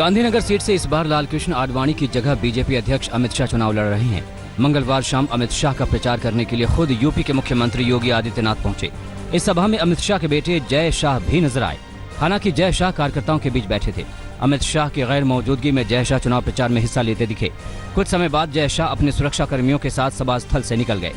Gandhinagar seat से इस बार लालकृष्ण आडवाणी की जगह बीजेपी अध्यक्ष अमित शाह चुनाव लड़ रहे हैं। मंगलवार शाम अमित शाह का प्रचार करने के लिए खुद यूपी के मुख्यमंत्री योगी आदित्यनाथ पहुंचे। इस सभा में अमित शाह के बेटे जय शाह भी नजर आए। हालांकि जय शाह कार्यकर्ताओं के बीच बैठे थे। अमित शाह की गैर मौजूदगी में जय शाह चुनाव प्रचार में हिस्सा लेते दिखे। कुछ समय बाद जय शाह अपने सुरक्षा कर्मियों के साथ सभा स्थल से निकल गए।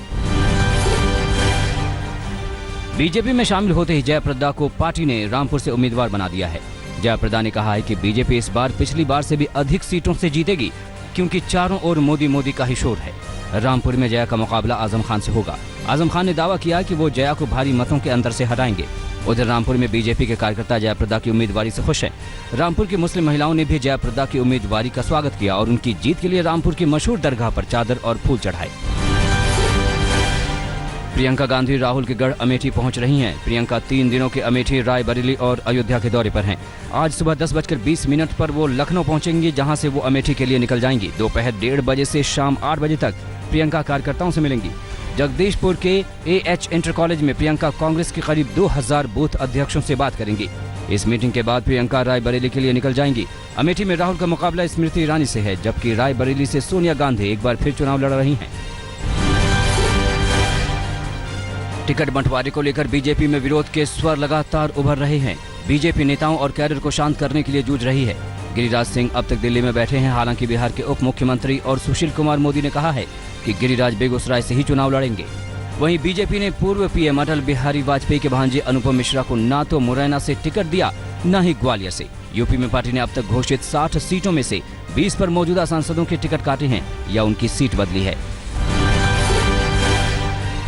बीजेपी में शामिल होते ही जयप्रदा को पार्टी ने रामपुर से उम्मीदवार बना दिया है। जयप्रदा ने कहा है कि बीजेपी इस बार पिछली बार से भी अधिक सीटों से जीतेगी, क्योंकि चारों ओर मोदी मोदी का ही शोर है। रामपुर में जया का मुकाबला आजम खान से होगा। आजम खान ने दावा किया कि वो जया को भारी मतों के अंतर से हटाएंगे। उधर रामपुर में बीजेपी के कार्यकर्ता जयप्रदा की उम्मीदवारी से खुश हैं। रामपुर की मुस्लिम महिलाओं ने भी जयप्रदा की उम्मीदवारी का स्वागत किया और उनकी जीत के लिए रामपुर की मशहूर दरगाह पर चादर और फूल चढ़ाए। प्रियंका गांधी राहुल के गढ़ अमेठी पहुंच रही हैं। प्रियंका 3 दिनों के अमेठी, रायबरेली और अयोध्या के दौरे पर हैं। आज सुबह 10:20 पर वो लखनऊ पहुंचेंगी, जहां से वो अमेठी के लिए निकल जाएंगी। दोपहर 1:30 बजे से शाम 8 बजे तक प्रियंका कार्यकर्ताओं से मिलेंगी। जगदीशपुर के AH इंटर कॉलेज में प्रियंका कांग्रेस के करीब 2000 बूथ अध्यक्षों से बात करेंगी। इस मीटिंग के बाद प्रियंका रायबरेली के लिए निकल जाएंगी। अमेठी में राहुल का मुकाबला स्मृति ईरानी से है, जबकि रायबरेली से सोनिया गांधी एक बार फिर चुनाव लड़ रही हैं। टिकट बंटवारे को लेकर बीजेपी में विरोध के स्वर लगातार उभर रहे हैं। बीजेपी नेताओं और कैडर को शांत करने के लिए जूझ रही है। गिरिराज सिंह अब तक दिल्ली में बैठे हैं। हालांकि बिहार के उप मुख्यमंत्री और सुशील कुमार मोदी ने कहा है कि गिरिराज बेगूसराय से ही चुनाव लड़ेंगे। वहीं बीजेपी ने पूर्व PM अटल बिहारी वाजपेयी के भांजे अनुपम मिश्रा को न तो मुरैना से टिकट दिया, न ही ग्वालियर से। यूपी में पार्टी ने अब तक घोषित 60 सीटों में से 20 पर मौजूदा सांसदों के टिकट काटे हैं या उनकी सीट बदली है।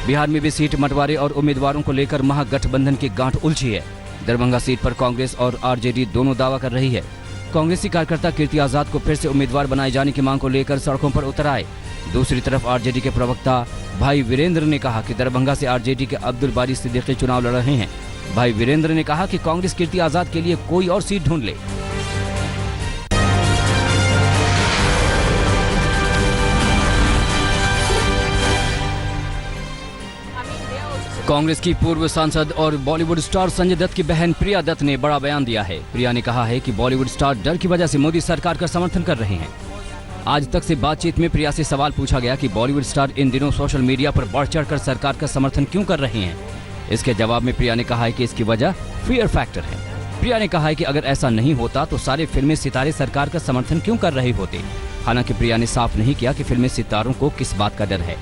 बिहार में भी सीट बंटवारे और उम्मीदवारों को लेकर महागठबंधन की गांठ उलझी है। दरभंगा सीट पर कांग्रेस और RJD दोनों दावा कर रही है। कांग्रेसी कार्यकर्ता कीर्ति आजाद को फिर से उम्मीदवार बनाए जाने की मांग को लेकर सड़कों पर उतर आए। दूसरी तरफ RJD के प्रवक्ता भाई वीरेंद्र ने कहा कि दरभंगा से RJD के अब्दुल बारी सिद्दीकी चुनाव लड़ रहे हैं। भाई वीरेंद्र ने कहा कि कांग्रेस कीर्ति आजाद के लिए कोई और सीट ढूंढ ले। कांग्रेस की पूर्व सांसद और बॉलीवुड स्टार संजय दत्त की बहन प्रिया दत्त ने बड़ा बयान दिया है। प्रिया ने कहा है कि बॉलीवुड स्टार डर की वजह से मोदी सरकार का समर्थन कर रहे हैं। आज तक से बातचीत में प्रिया से सवाल पूछा गया कि बॉलीवुड स्टार इन दिनों सोशल मीडिया पर बढ़ चढ़कर सरकार का समर्थन क्यों कर रहे हैं। इसके जवाब में प्रिया ने कहा है कि इसकी वजह फियर फैक्टर है। प्रिया ने कहा है कि अगर ऐसा नहीं होता तो सारे फिल्मी सितारे सरकार का समर्थन क्यों कर रहे होते। हालांकि प्रिया ने साफ नहीं किया कि फिल्मी सितारों को किस बात का डर है।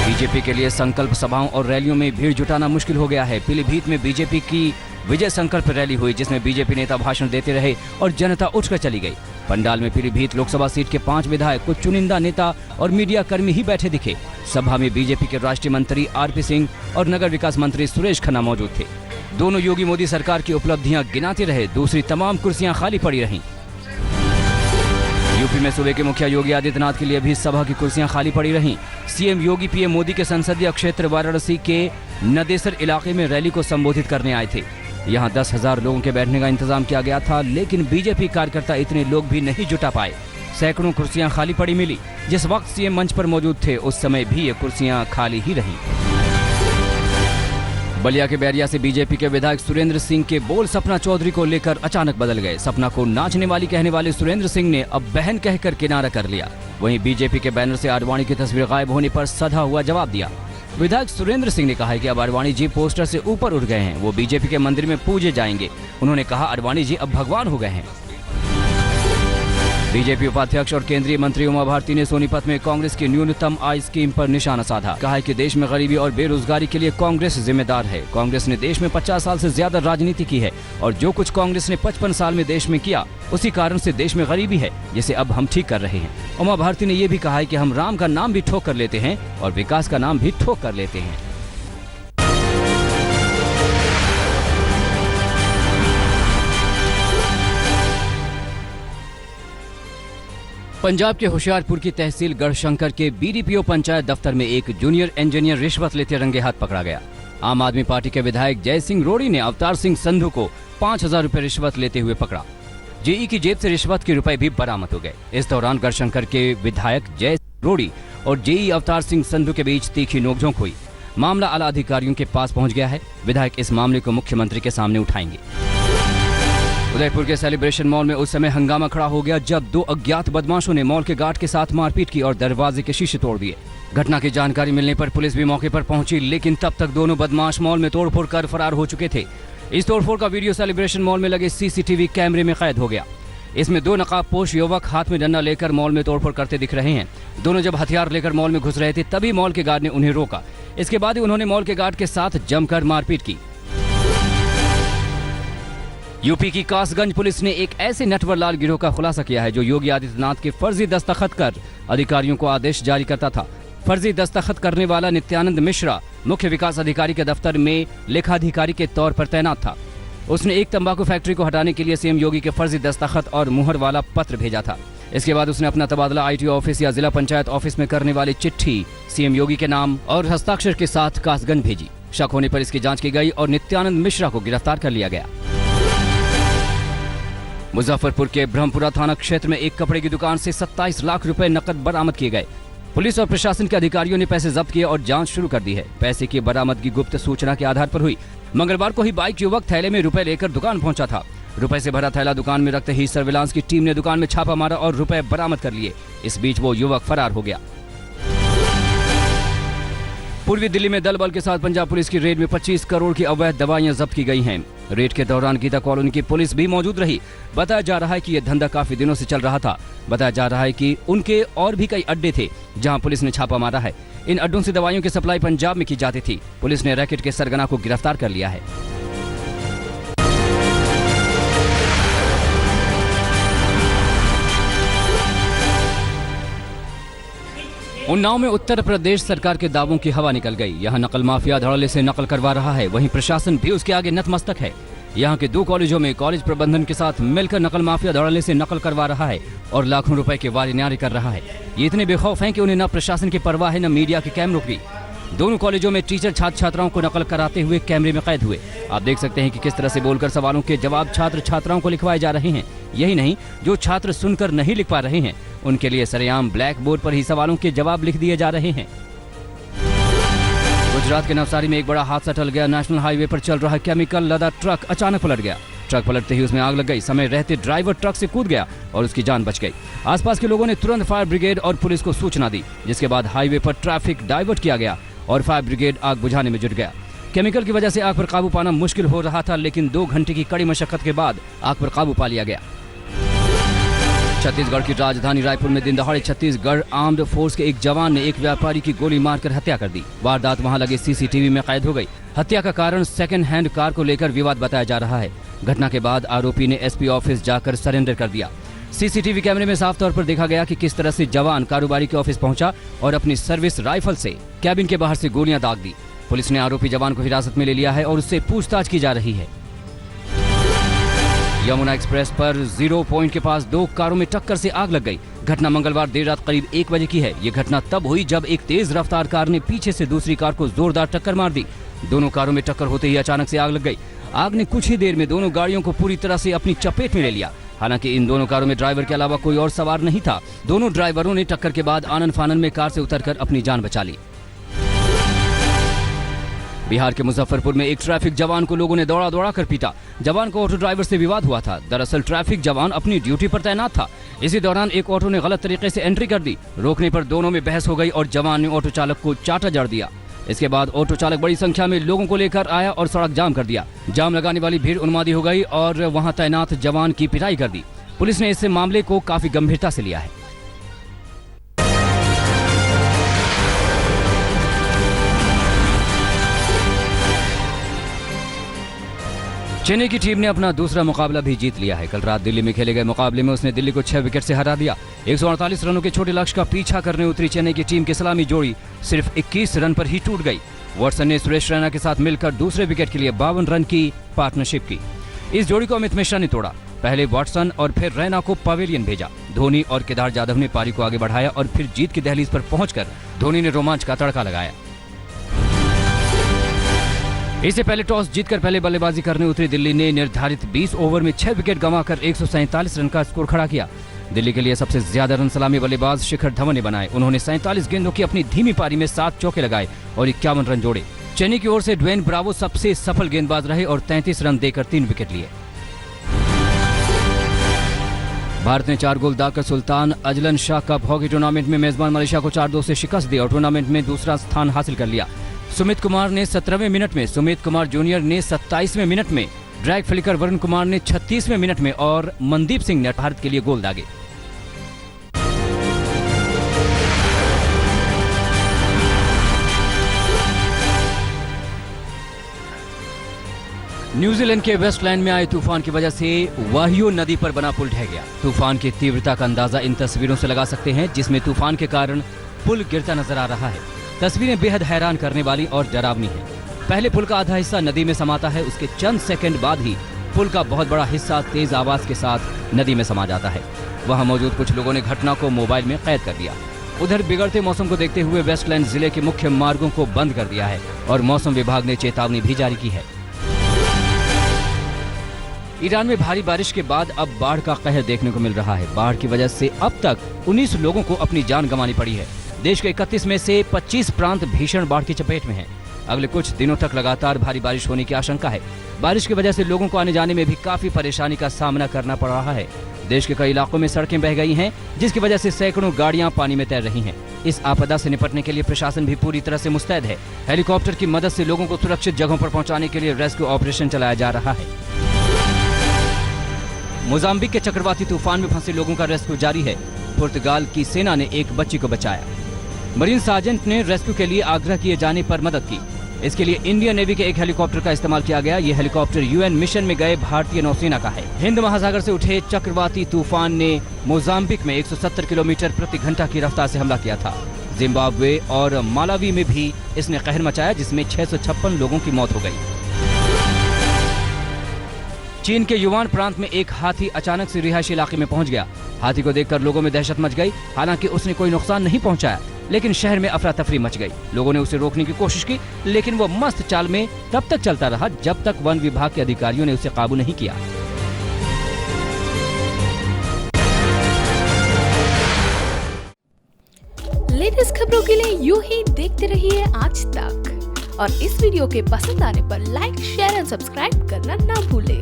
बीजेपी के लिए संकल्प सभाओं और रैलियों में भीड़ जुटाना मुश्किल हो गया है। पीलीभीत में बीजेपी की विजय संकल्प रैली हुई, जिसमें बीजेपी नेता भाषण देते रहे और जनता उठकर चली गई। पंडाल में पीलीभीत लोकसभा सीट के 5 विधायक, कुछ चुनिंदा नेता और मीडिया कर्मी ही बैठे दिखे। सभा में बीजेपी के राष्ट्रीय मंत्री RP सिंह और नगर विकास मंत्री सुरेश खन्ना मौजूद थे। दोनों योगी मोदी सरकार की उपलब्धियां गिनाते रहे। दूसरी तमाम कुर्सियां खाली पड़ी रहीं। यूपी में सूबे के मुखिया योगी आदित्यनाथ के लिए भी सभा की कुर्सियां खाली पड़ी रहीं। CM योगी PM मोदी के संसदीय क्षेत्र वाराणसी के नदेसर इलाके में रैली को संबोधित करने आए थे। यहां 10,000 लोगों के बैठने का इंतजाम किया गया था, लेकिन बीजेपी कार्यकर्ता इतने लोग भी नहीं जुटा पाए। सैकड़ों कुर्सियां खाली पड़ी मिली। जिस वक्त CM मंच पर मौजूद थे, उस समय भी ये कुर्सियां खाली ही रहीं। बलिया के बैरिया से बीजेपी के विधायक सुरेंद्र सिंह के बोल सपना चौधरी को लेकर अचानक बदल गए। सपना को नाचने वाली कहने वाले सुरेंद्र सिंह ने अब बहन कहकर किनारा कर लिया। वहीं बीजेपी के बैनर से आडवाणी की तस्वीर गायब होने पर सधा हुआ जवाब दिया। विधायक सुरेंद्र सिंह ने कहा है कि अब आडवाणी जी पोस्टर से ऊपर उठ गए हैं। वो बीजेपी के मंदिर में पूजे जाएंगे। उन्होंने कहा आडवाणी जी अब भगवान हो गए हैं। बीजेपी उपाध्यक्ष और केंद्रीय मंत्री उमा भारती ने सोनीपत में कांग्रेस की न्यूनतम आय स्कीम पर निशाना साधा। कहा है कि देश में गरीबी और बेरोजगारी के लिए कांग्रेस जिम्मेदार है। कांग्रेस ने देश में 50 साल से ज्यादा राजनीति की है और जो कुछ कांग्रेस ने 55 साल में देश में किया, उसी कारण से देश में गरीबी है, जिसे अब हम ठीक कर रहे हैं। उमा भारती ने यह भी कहा है कि हम राम का नाम भी ठोक कर लेते हैं और विकास का नाम भी ठोक कर लेते हैं। पंजाब के होशियारपुर की तहसील गढ़शंकर के BDPO पंचायत दफ्तर में एक जूनियर इंजीनियर रिश्वत लेते रंगे हाथ पकड़ा गया। आम आदमी पार्टी के विधायक जय सिंह रोड़ी ने अवतार सिंह संधू को 5,000 रुपए रिश्वत लेते हुए पकड़ा। JE की जेब से रिश्वत के रुपए भी बरामद हो गए। इस दौरान गढ़शंकर के विधायक जय सिंह रोड़ी और JE अवतार सिंह संधू के बीच तीखी नोकझोंक हुई। मामला आला अधिकारियों के पास पहुंच गया है। विधायक इस मामले को मुख्यमंत्री के सामने उठाएंगे। उदयपुर के सेलिब्रेशन मॉल में उस समय हंगामा खड़ा हो गया जब दो अज्ञात बदमाशों ने मॉल के गार्ड के साथ मारपीट की और दरवाजे के शीशे तोड़ दिए। घटना की जानकारी मिलने पर पुलिस भी मौके पर पहुंची, लेकिन तब तक दोनों बदमाश मॉल में तोड़फोड़ कर फरार हो चुके थे। इस तोड़फोड़ का वीडियो सेलिब्रेशन मॉल में लगे सीसीटीवी कैमरे में कैद हो गया। इसमें दो नकाबपोश युवक हाथ में डंडा लेकर मॉल में तोड़फोड़ करते दिख रहे हैं। दोनों जब हथियार लेकर मॉल में घुस रहे थे तभी मॉल के गार्ड ने उन्हें रोका। इसके बाद ही उन्होंने मॉल के गार्ड के साथ जमकर मारपीट की। यूपी की कासगंज पुलिस ने एक ऐसे नटवरलाल गिरोह का खुलासा किया है जो योगी आदित्यनाथ के फर्जी दस्तखत कर अधिकारियों को आदेश जारी करता था। फर्जी दस्तखत करने वाला नित्यानंद मिश्रा मुख्य विकास अधिकारी के दफ्तर में लेखाधिकारी के तौर पर तैनात था। उसने एक तंबाकू फैक्ट्री को हटाने के लिए सीएम योगी के फर्जी दस्तखत और मुहर वाला पत्र भेजा था। इसके बाद उसने अपना तबादला आईटीओ ऑफिस या जिला पंचायत ऑफिस में करने वाली चिट्ठी सीएम योगी के नाम और हस्ताक्षर के साथ कासगंज भेजी। शक होने पर इसकी जांच की गई और नित्यानंद मिश्रा को गिरफ्तार कर लिया गया। मुजफ्फरपुर के ब्रह्मपुरा थाना क्षेत्र में एक कपड़े की दुकान से 27 लाख रुपए नकद बरामद किए गए। पुलिस और प्रशासन के अधिकारियों ने पैसे जब्त किए और जांच शुरू कर दी है। पैसे की बरामदगी गुप्त सूचना के आधार पर हुई। मंगलवार को ही बाइक युवक थैले में रुपए लेकर दुकान पहुंचा था। रुपए से भरा थैला दुकान में रखते ही सर्विलांस की टीम ने दुकान में छापा मारा और रुपए बरामद कर लिए। इस बीच वो युवक फरार हो गया। पूर्वी दिल्ली में दल बल के साथ पंजाब पुलिस की रेड में 25 करोड़ की अवैध दवाइयां जब्त की गई हैं। रेड के दौरान गीता कॉलोनी की पुलिस भी मौजूद रही। बताया जा रहा है कि यह धंधा काफी दिनों से चल रहा था। बताया जा रहा है कि उनके और भी कई अड्डे थे जहां पुलिस ने छापा मारा है। इन अड्डों से दवाइयों की सप्लाई पंजाब में की जाती थी। पुलिस ने रैकेट के सरगना को गिरफ्तार कर लिया है। उन्नाव में उत्तर प्रदेश सरकार के दावों की हवा निकल गई। यहाँ नकल माफिया धड़ल्ले से नकल करवा रहा है, वहीं प्रशासन भी उसके आगे नतमस्तक है। यहाँ के 2 कॉलेजों में कॉलेज प्रबंधन के साथ मिलकर नकल माफिया धड़ल्ले से नकल करवा रहा है और लाखों रुपए के वारे न्यारे कर रहा है। ये इतने बेखौफ हैं कि उन्हें न प्रशासन की परवाह है न मीडिया के कैमरों की। दोनों कॉलेजों में टीचर छात्र छात्राओं को नकल कराते हुए कैमरे में कैद हुए। आप देख सकते हैं कि किस तरह से बोलकर सवालों के जवाब छात्र छात्राओं को लिखवाए जा रहे हैं। यही नहीं, जो छात्र सुनकर नहीं लिख पा रहे हैं उनके लिए सरेआम ब्लैक बोर्ड पर ही सवालों के जवाब लिख दिए जा रहे हैं। गुजरात के नवसारी में एक बड़ा हादसा टल गया। नेशनल हाईवे पर चल रहा केमिकल लदा ट्रक अचानक पलट गया। ट्रक पलटते ही उसमें आग लग गई। समय रहते ड्राइवर ट्रक से कूद गया और उसकी जान बच गई। आसपास के लोगों ने तुरंत फायर ब्रिगेड और पुलिस को सूचना दी, जिसके बाद हाईवे पर ट्रैफिक डाइवर्ट किया गया और फायर ब्रिगेड आग बुझाने में जुट गया। केमिकल की वजह से आग पर काबू पाना मुश्किल हो रहा था, लेकिन 2 घंटे की कड़ी मशक्कत के बाद आग पर काबू पा लिया गया। छत्तीसगढ़ की राजधानी रायपुर में दिन दहाड़े छत्तीसगढ़ आर्म्ड फोर्स के एक जवान ने एक व्यापारी की गोली मारकर हत्या कर दी। वारदात वहां लगे सीसीटीवी में कैद हो गई। हत्या का कारण सेकंड हैंड कार को लेकर विवाद बताया जा रहा है। घटना के बाद आरोपी ने एसपी ऑफिस जाकर सरेंडर कर दिया। सीसीटीवी कैमरे में साफ तौर पर देखा गया कि किस तरह से जवान कारोबारी के ऑफिस पहुंचा और अपनी सर्विस राइफल से कैबिन के बाहर से गोलियां दाग दी। पुलिस ने आरोपी जवान को हिरासत में ले लिया है और उससे पूछताछ की जा रही है। यमुना एक्सप्रेस पर 0 पॉइंट के पास 2 कारों में टक्कर से आग लग गई। घटना मंगलवार देर रात करीब 1 बजे की है। ये घटना तब हुई जब एक तेज रफ्तार कार ने पीछे से दूसरी कार को जोरदार टक्कर मार दी। दोनों कारों में टक्कर होते ही अचानक से आग लग गई। आग ने कुछ ही देर में दोनों गाड़ियों को पूरी तरह से अपनी चपेट में ले लिया। हालांकि इन दोनों कारों में ड्राइवर के अलावा कोई और सवार नहीं था। दोनों ड्राइवरों ने टक्कर के बाद आनन फानन में कार से उतरकर अपनी जान बचा ली। बिहार के मुजफ्फरपुर में एक ट्रैफिक जवान को लोगों ने दौड़ा दौड़ा कर पीटा। जवान को ऑटो ड्राइवर से विवाद हुआ था। दरअसल ट्रैफिक जवान अपनी ड्यूटी पर तैनात था। इसी दौरान एक ऑटो ने गलत तरीके से एंट्री कर दी। रोकने पर दोनों में बहस हो गई और जवान ने ऑटो चालक को चाटा जड़ दिया। इसके बाद ऑटो चालक बड़ी संख्या में लोगों को लेकर आया और सड़क जाम कर दिया। जाम लगाने वाली भीड़ उन्मादी हो गई और वहां तैनात जवान की पिटाई कर दी। पुलिस ने इस मामले को काफी गंभीरता से लिया है। चेन्नई की टीम ने अपना दूसरा मुकाबला भी जीत लिया है। कल रात दिल्ली में खेले गए मुकाबले में उसने दिल्ली को 6 विकेट से हरा दिया। 148 रनों के छोटे लक्ष्य का पीछा करने उतरी चेन्नई की टीम की सलामी जोड़ी सिर्फ 21 रन पर ही टूट गई। वॉटसन ने सुरेश रैना के साथ मिलकर दूसरे विकेट के लिए 52 रन की पार्टनरशिप की। इस जोड़ी को अमित मिश्रा ने तोड़ा। पहले वॉटसन और फिर रैना को पवेलियन भेजा। धोनी और केदार जाधव ने पारी को आगे बढ़ाया और फिर जीत की दहलीज पर पहुंचकर धोनी ने रोमांच का तड़का लगाया। इससे पहले टॉस जीतकर पहले बल्लेबाजी करने उतरी दिल्ली ने निर्धारित 20 ओवर में 6 विकेट गंवाकर 147 रन का स्कोर खड़ा किया। दिल्ली के लिए सबसे ज्यादा रन सलामी बल्लेबाज शिखर धवन ने बनाए। उन्होंने 47 गेंदों की अपनी धीमी पारी में 7 चौके लगाए और 51 रन जोड़े। चेन्नई की ओर से ड्वेन ब्रावो सबसे सफल गेंदबाज रहे और 33 रन देकर 3 विकेट लिए। भारत ने 4 गोल दागकर Sultan Azlan Shah cup hockey tournament में मेजबान मलेशिया को 4-2 से शिकस्त दी और टूर्नामेंट में दूसरा स्थान हासिल कर लिया। सुमित कुमार ने 17वें मिनट में, सुमित कुमार जूनियर ने 27वें मिनट में, ड्रैग फ्लिकर वरुण कुमार ने 36वें मिनट में और मनदीप सिंह ने भारत के लिए गोल दागे। न्यूजीलैंड के वेस्टलैंड में आए तूफान की वजह से वाहियो नदी पर बना पुल ढह गया। तूफान की तीव्रता का अंदाजा इन तस्वीरों से लगा सकते हैं, जिसमें तूफान के कारण पुल गिरता नजर आ रहा है। तस्वीरें बेहद हैरान करने वाली और डरावनी हैं। पहले पुल का आधा हिस्सा नदी में समाता है, उसके चंद सेकंड बाद ही पुल का बहुत बड़ा हिस्सा तेज आवाज के साथ नदी में समा जाता है। वहां मौजूद कुछ लोगों ने घटना को मोबाइल में कैद कर लिया। उधर बिगड़ते मौसम को देखते हुए वेस्टलैंड जिले के मुख्य मार्गों को बंद कर दिया है और मौसम विभाग ने चेतावनी भी जारी की है। ईरान में भारी बारिश के बाद अब बाढ़ का कहर देखने को मिल रहा है। बाढ़ की वजह से अब तक 19 लोगों को अपनी जान गंवानी पड़ी है। देश के 31 में से 25 प्रांत भीषण बाढ़ की चपेट में हैं। अगले कुछ दिनों तक लगातार भारी बारिश होने की आशंका है। बारिश की वजह से लोगों को आने जाने में भी काफी परेशानी का सामना करना पड़ रहा है। देश के कई इलाकों में सड़कें बह गई हैं, जिसकी वजह से सैकड़ों गाड़ियां पानी में तैर रही हैं। इस आपदा से निपटने के लिए प्रशासन भी पूरी तरह से मुस्तैद है। हेलीकॉप्टर की मदद से लोगों को सुरक्षित जगहों पर पहुंचाने के लिए रेस्क्यू ऑपरेशन चलाया जा रहा है। मोजाम्बिक के चक्रवाती तूफान में फंसे लोगों का रेस्क्यू जारी है। पुर्तगाल की सेना ने एक बच्ची को बचाया। मरीन सार्जेंट ने रेस्क्यू के लिए आग्रह किए जाने पर मदद की। इसके लिए इंडियन नेवी के एक हेलीकॉप्टर का इस्तेमाल किया गया। ये हेलीकॉप्टर यूएन मिशन में गए भारतीय नौसेना का है। हिंद महासागर से उठे चक्रवाती तूफान ने मोजाम्बिक में 170 किलोमीटर प्रति घंटा की रफ्तार से हमला किया था। जिम्बाब्वे और मालावी में भी इसने कहर मचाया, जिसमें 656 लोगों की मौत हो गई। चीन के युवान प्रांत में एक हाथी अचानक से रिहायशी इलाके में पहुंच गया। हाथी को देखकर लोगों में दहशत मच गई। हालांकि उसने कोई नुकसान नहीं पहुंचाया, लेकिन शहर में अफरा तफरी मच गई। लोगों ने उसे रोकने की कोशिश की, लेकिन वो मस्त चाल में तब तक चलता रहा जब तक वन विभाग के अधिकारियों ने उसे काबू नहीं किया। लेटेस्ट खबरों के लिए यूं ही देखते रहिए आज तक और इस वीडियो के पसंद आने पर लाइक, शेयर एंड सब्सक्राइब करना ना भूलें।